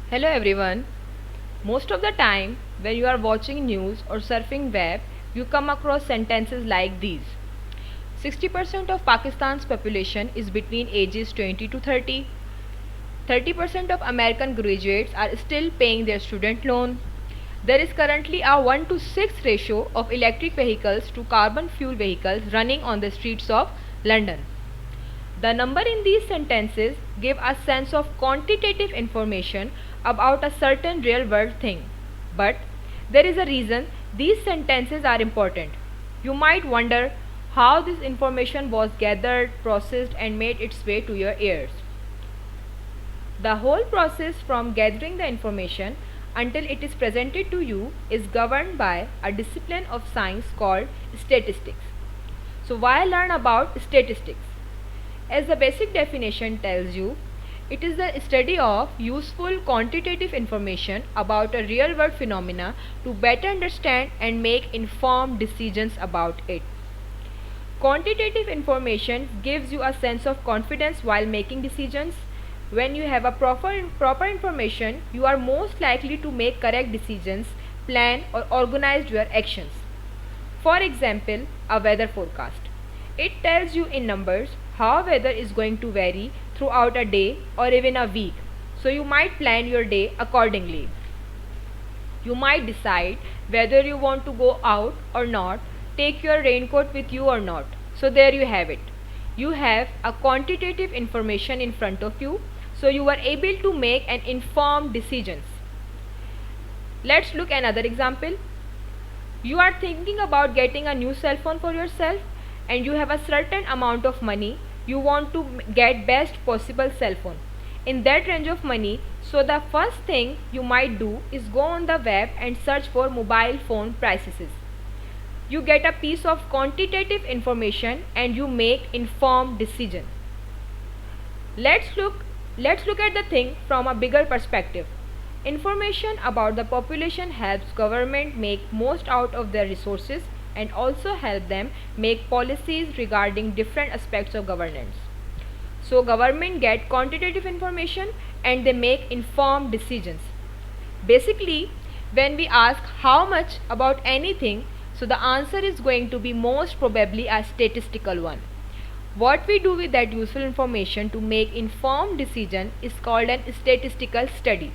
Hello everyone. Most of the time when you are watching news or surfing web, you come across sentences like these. 60% of Pakistan's population is between ages 20 to 30. 30% of American graduates are still paying their student loan. There is currently a 1 to 6 ratio of electric vehicles to carbon fuel vehicles running on the streets of London. The number in these sentences give a sense of quantitative information about a certain real world thing. But there is a reason these sentences are important. You might wonder how this information was gathered, processed and made its way to your ears. The whole process from gathering the information until it is presented to you is governed by a discipline of science called statistics. So why learn about statistics? As the basic definition tells you, it is the study of useful quantitative information about a real world phenomena to better understand and make informed decisions about it. Quantitative information gives you a sense of confidence while making decisions. When you have a proper information, you are most likely to make correct decisions, plan or organize your actions. For example, a weather forecast. It tells you in numbers how weather is going to vary throughout a day or even a week. So you might plan your day accordingly. You might decide whether you want to go out or not, take your raincoat with you or not. So there you have it. You have a quantitative information in front of you, so you are able to make an informed decisions. Let's look another example. You are thinking about getting a new cell phone for yourself and you have a certain amount of money. You want to get best possible cell phone in that range of money. So the first thing you might do is go on the web and search for mobile phone prices. You get a piece of quantitative information and you make informed decision. Let's look at the thing from a bigger perspective. Information about the population helps government make most out of their resources and also help them make policies regarding different aspects of governance. So government get quantitative information and they make informed decisions. Basically, when we ask how much about anything, so the answer is going to be most probably a statistical one. What we do with that useful information to make informed decision is called an statistical study.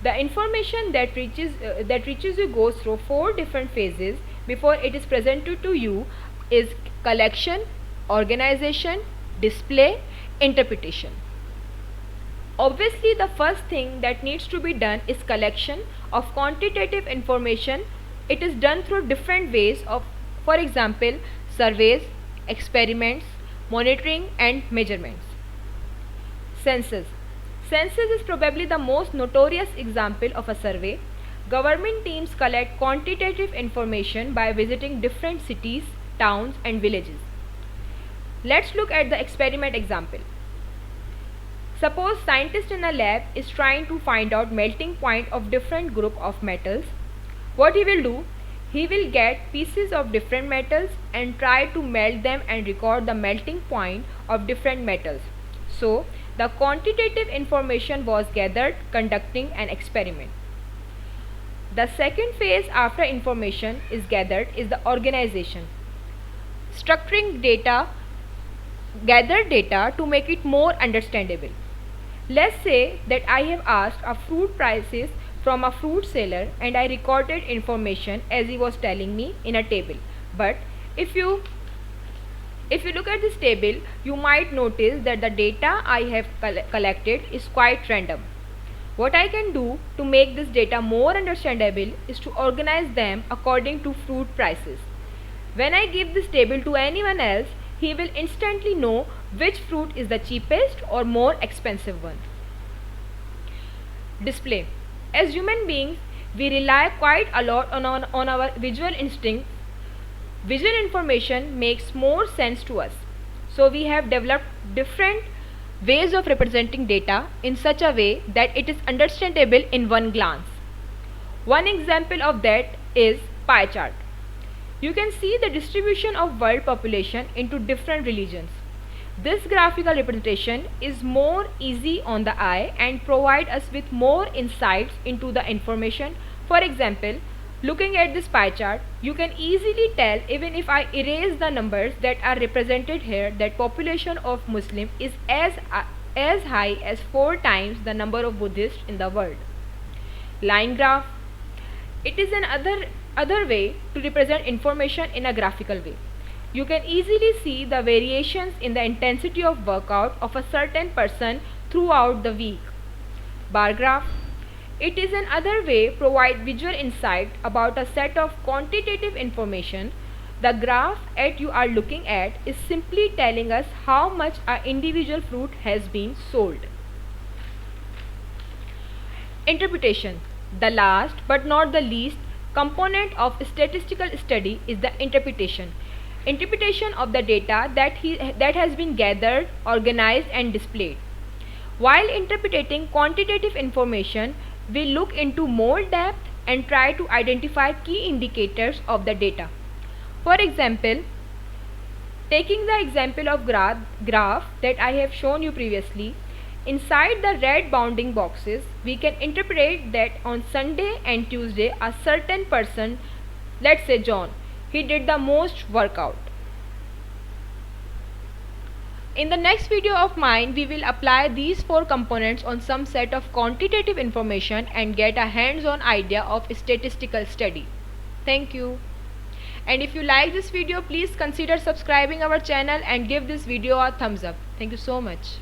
The information that reaches you goes through 4 different phases before it is presented to you is collection, organization, display, interpretation. Obviously, the first thing that needs to be done is collection of quantitative information. It is done through different ways of, for example, surveys, experiments, monitoring and measurements. Census. Census is probably the most notorious example of a survey. Government teams collect quantitative information by visiting different cities, towns and villages. Let's look at the experiment example. Suppose scientist in a lab is trying to find out melting point of different group of metals. What he will do? He will get pieces of different metals and try to melt them and record the melting point of different metals. So, the quantitative information was gathered conducting an experiment. The second phase after information is gathered is the organization. Structuring gathered data to make it more understandable. Let's say that I have asked a fruit prices from a fruit seller and I recorded information as he was telling me in a table. But if you look at this table, you might notice that the data I have collected is quite random. What I can do to make this data more understandable is to organize them according to fruit prices. When I give this table to anyone else, he will instantly know which fruit is the cheapest or more expensive one. Display. As human beings, we rely quite a lot on our visual instinct. Visual information makes more sense to us. So we have developed different ways of representing data in such a way that it is understandable in one glance. One example of that is pie chart. You can see the distribution of world population into different religions. This graphical representation is more easy on the eye and provide us with more insights into the information. For example, looking at this pie chart, you can easily tell, even if I erase the numbers that are represented here, that population of Muslim is as high as 4 times the number of Buddhists in the world. Line graph. It is another way to represent information in a graphical way. You can easily see the variations in the intensity of workout of a certain person throughout the week. Bar graph. It is another way provide visual insight about a set of quantitative information. The graph that you are looking at is simply telling us how much an individual fruit has been sold. Interpretation. The last but not the least component of statistical study is the interpretation. Interpretation of the data that has been gathered, organized and displayed. While interpreting quantitative information, we look into more depth and try to identify key indicators of the data. For example, taking the example of graph that I have shown you previously, inside the red bounding boxes, we can interpret that on Sunday and Tuesday a certain person, let's say John, he did the most workout. In the next video of mine, we will apply these 4 components on some set of quantitative information and get a hands-on idea of statistical study. Thank you. And if you like this video, please consider subscribing our channel and give this video a thumbs up. Thank you so much.